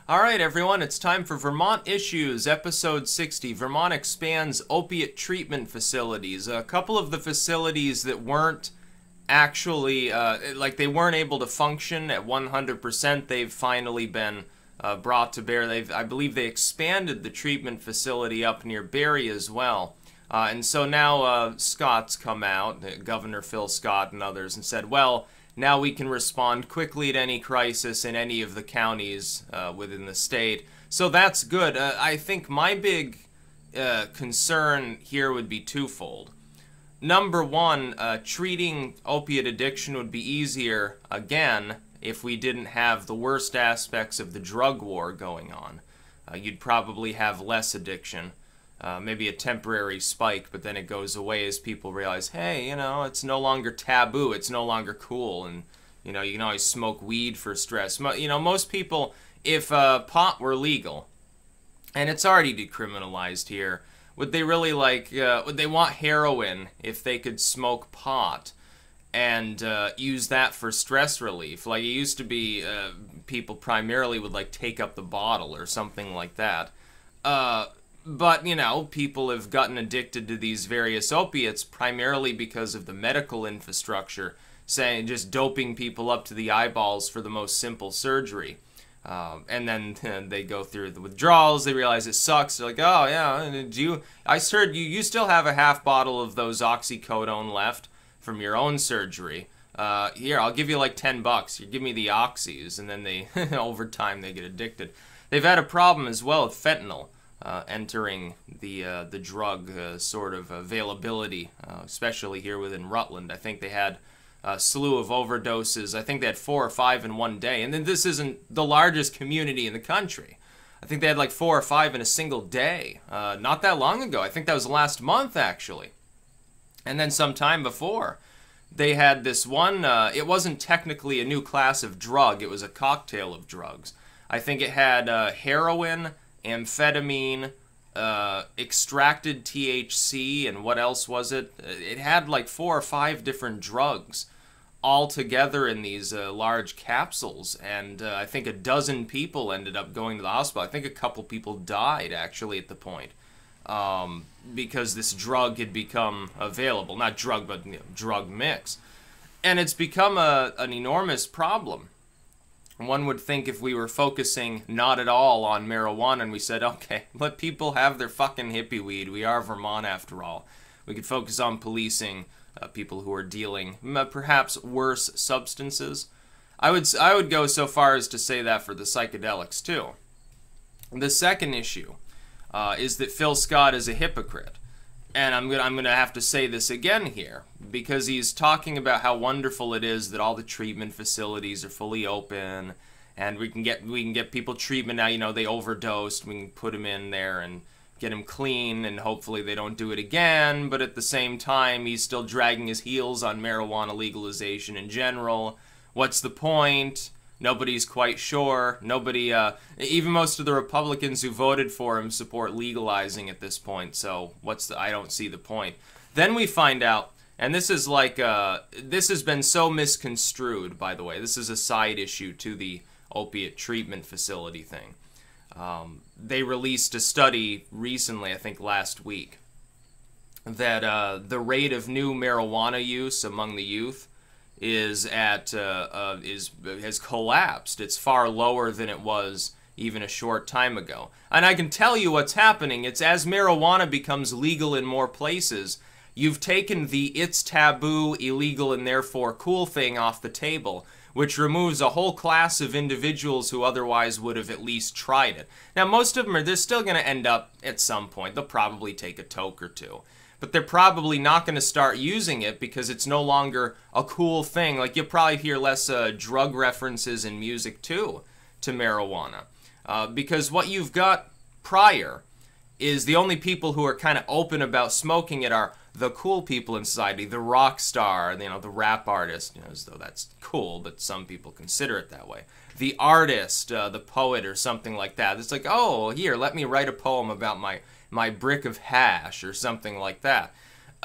All right, everyone, it's time for Vermont Issues, episode 60. Vermont expands opiate treatment facilities. A couple of the facilities that weren't actually, they weren't able to function at 100%, they've finally been brought to bear. I believe they expanded the treatment facility up near Barrie as well. And so now Scott's come out, Governor Phil Scott and others, and said, well, now we can respond quickly to any crisis in any of the counties within the state. So that's good. I think my big concern here would be twofold. Number one, treating opiate addiction would be easier, again, if we didn't have the worst aspects of the drug war going on. You'd probably have less addiction. Maybe a temporary spike, but then it goes away as people realize, hey, you know, it's no longer taboo, it's no longer cool, and, you know, you can always smoke weed for stress. You know, most people, if pot were legal, and it's already decriminalized here, would they really would they want heroin if they could smoke pot and use that for stress relief? Like, it used to be people primarily would, take up the bottle or something like that. But, you know, people have gotten addicted to these various opiates primarily because of the medical infrastructure, just doping people up to the eyeballs for the most simple surgery. And then they go through the withdrawals, they realize it sucks, they're like, oh, yeah, I heard you still have a half bottle of those oxycodone left from your own surgery. Here, I'll give you like $10, you give me the oxys, and then they, over time, they get addicted. They've had a problem as well with fentanyl. Entering the drug sort of availability, especially here within Rutland. I think they had a slew of overdoses. I think they had 4 or 5 in one day. And then this isn't the largest community in the country. I think they had like 4 or 5 in a single day. Not that long ago. I think that was last month, actually. And then sometime before, they had this one, it wasn't technically a new class of drug. It was a cocktail of drugs. I think it had heroin, amphetamine, extracted THC, and what else was it? It had like 4 or 5 different drugs all together in these large capsules, and I think a dozen people ended up going to the hospital. I think a couple people died, actually, at the point, because this drug had become available. Not drug, but drug mix. And it's become an enormous problem. One would think if we were focusing not at all on marijuana and we said, okay, let people have their fucking hippie weed. We are Vermont after all. We could focus on policing people who are dealing perhaps worse substances. I would go so far as to say that for the psychedelics too. The second issue is that Phil Scott is a hypocrite. And I'm gonna have to say this again here, because he's talking about how wonderful it is that all the treatment facilities are fully open, and we can get people treatment now. You know, they overdosed. We can put them in there and get them clean, and hopefully they don't do it again. But at the same time, he's still dragging his heels on marijuana legalization in general. What's the point? Nobody's quite sure. Nobody, even most of the Republicans who voted for him support legalizing at this point. So I don't see the point. Then we find out, and this is this has been so misconstrued, by the way. This is a side issue to the opiate treatment facility thing. They released a study recently, I think last week, that the rate of new marijuana use among the youth has collapsed. It's far lower than it was even a short time ago. And I can tell you what's happening. It's as marijuana becomes legal in more places, you've taken the it's taboo, illegal, and therefore cool thing off the table, which removes a whole class of individuals who otherwise would have at least tried it. Now, most of them they're still going to end up at some point. They'll probably take a toke or two. But they're probably not going to start using it because it's no longer a cool thing. Like, you'll probably hear less drug references in music, too, to marijuana. Because what you've got prior is the only people who are kind of open about smoking it are the cool people in society, the rock star, you know, the rap artist, you know, as though that's cool, but some people consider it that way. The artist, the poet, or something like that. It's like, oh, here, let me write a poem about my brick of hash, or something like that.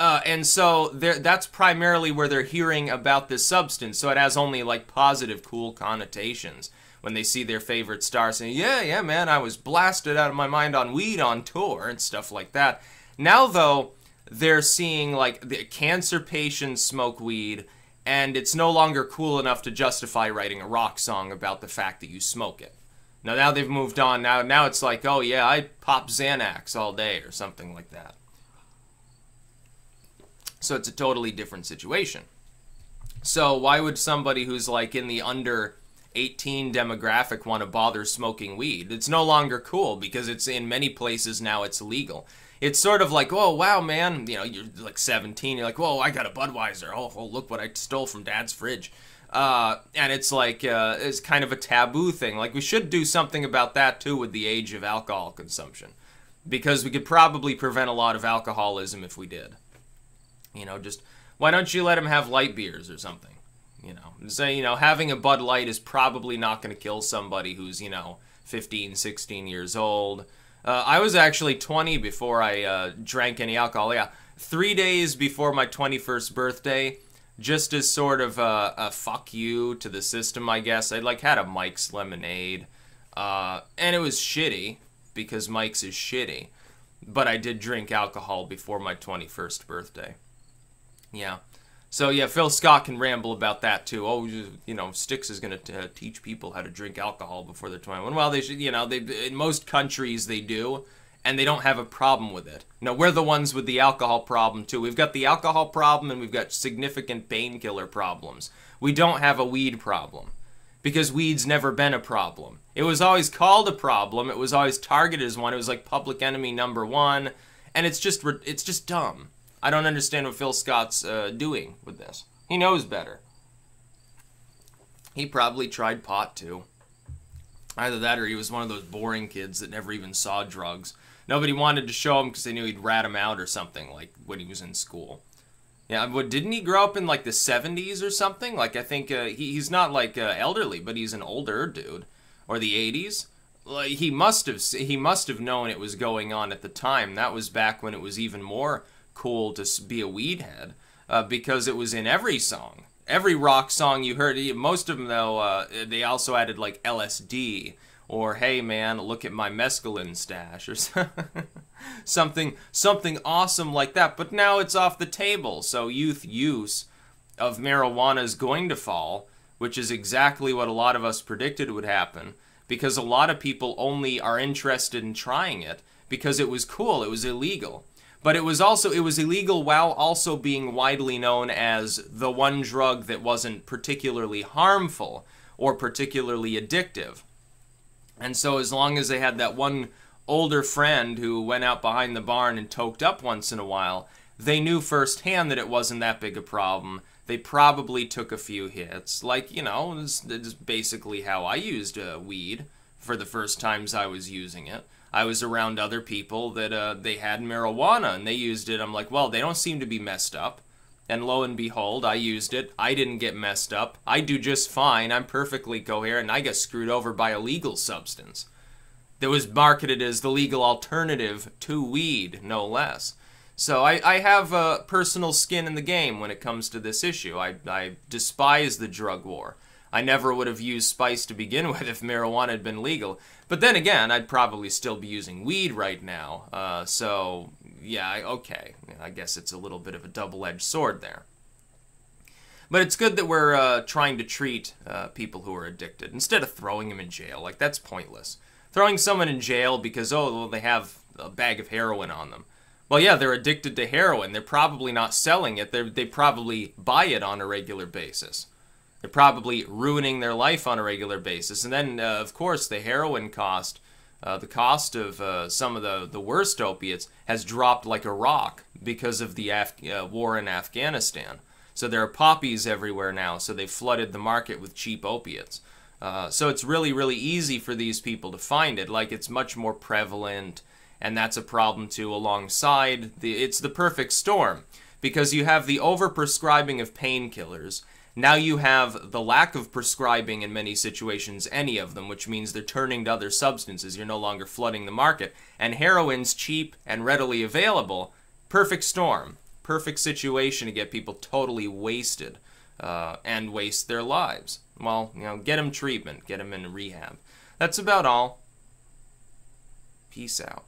And so that's primarily where they're hearing about this substance, so it has only like positive, cool connotations. when they see their favorite star saying, yeah, man, I was blasted out of my mind on weed on tour and stuff like that. Now, though, they're seeing, like, the cancer patients smoke weed, and it's no longer cool enough to justify writing a rock song about the fact that you smoke it. Now they've moved on. Now it's like, oh, yeah, I pop Xanax all day or something like that. So it's a totally different situation. So why would somebody who's like in the under 18 demographic want to bother smoking weed? It's no longer cool because it's in many places now it's legal. It's sort of like, oh, wow, man, you know, you're like 17, you're like, whoa, I got a Budweiser. Oh, look what I stole from Dad's fridge. And it's like, it's kind of a taboo thing. Like, we should do something about that, too, with the age of alcohol consumption. Because we could probably prevent a lot of alcoholism if we did. You know, just, why don't you let him have light beers or something? You know, say, you know, having a Bud Light is probably not going to kill somebody who's, you know, 15, 16 years old. I was actually 20 before I drank any alcohol. Yeah, 3 days before my 21st birthday, just as sort of a fuck you to the system, I guess. I, like, had a Mike's Lemonade, and it was shitty, because Mike's is shitty. But I did drink alcohol before my 21st birthday. Yeah. So, yeah, Phil Scott can ramble about that, too. Oh, you know, Styx is going to teach people how to drink alcohol before they're 21. Well, they should, you know, in most countries they do, and they don't have a problem with it. You know, we're the ones with the alcohol problem, too. We've got the alcohol problem, and we've got significant painkiller problems. We don't have a weed problem, because weed's never been a problem. It was always called a problem. It was always targeted as one. It was like public enemy #1, and it's just dumb. I don't understand what Phil Scott's doing with this. He knows better. He probably tried pot, too. Either that or he was one of those boring kids that never even saw drugs. Nobody wanted to show him because they knew he'd rat him out or something, like when he was in school. Yeah, but didn't he grow up in, like, the 70s or something? Like, I think he's not, like, elderly, but he's an older dude. Or the 80s. Like, he must have known it was going on at the time. That was back when it was even more cool to be a weed head, because it was in every song. Every rock song you heard, most of them, though, they also added, like, LSD, or, hey, man, look at my mescaline stash, or something awesome like that. But now it's off the table, so youth use of marijuana is going to fall, which is exactly what a lot of us predicted would happen, because a lot of people only are interested in trying it because it was cool, it was illegal. But it was illegal while also being widely known as the one drug that wasn't particularly harmful or particularly addictive. And so as long as they had that one older friend who went out behind the barn and toked up once in a while, they knew firsthand that it wasn't that big a problem. They probably took a few hits. Like, you know, it's basically how I used weed for the first times I was using it. I was around other people that they had marijuana and they used it. I'm like, well, they don't seem to be messed up. And lo and behold, I used it. I didn't get messed up. I do just fine. I'm perfectly coherent. And I got screwed over by a legal substance that was marketed as the legal alternative to weed, no less. So I have personal skin in the game when it comes to this issue. I despise the drug war. I never would have used spice to begin with if marijuana had been legal. But then again, I'd probably still be using weed right now. So, yeah, okay. I guess it's a little bit of a double-edged sword there. But it's good that we're trying to treat people who are addicted instead of throwing them in jail. Like, that's pointless. Throwing someone in jail because, oh, well, they have a bag of heroin on them. Well, yeah, they're addicted to heroin. They're probably not selling it. They probably buy it on a regular basis. They're probably ruining their life on a regular basis. And then, of course, the heroin cost, the cost of some of the worst opiates has dropped like a rock because of the war in Afghanistan. So there are poppies everywhere now, so they've flooded the market with cheap opiates. So it's really, really easy for these people to find it. Like, it's much more prevalent, and that's a problem, too, alongside. It's the perfect storm, because you have the overprescribing of painkillers. Now you have the lack of prescribing in many situations, any of them, which means they're turning to other substances. You're no longer flooding the market. And heroin's cheap and readily available. Perfect storm. Perfect situation to get people totally wasted and waste their lives. Well, you know, get them treatment, get them into rehab. That's about all. Peace out.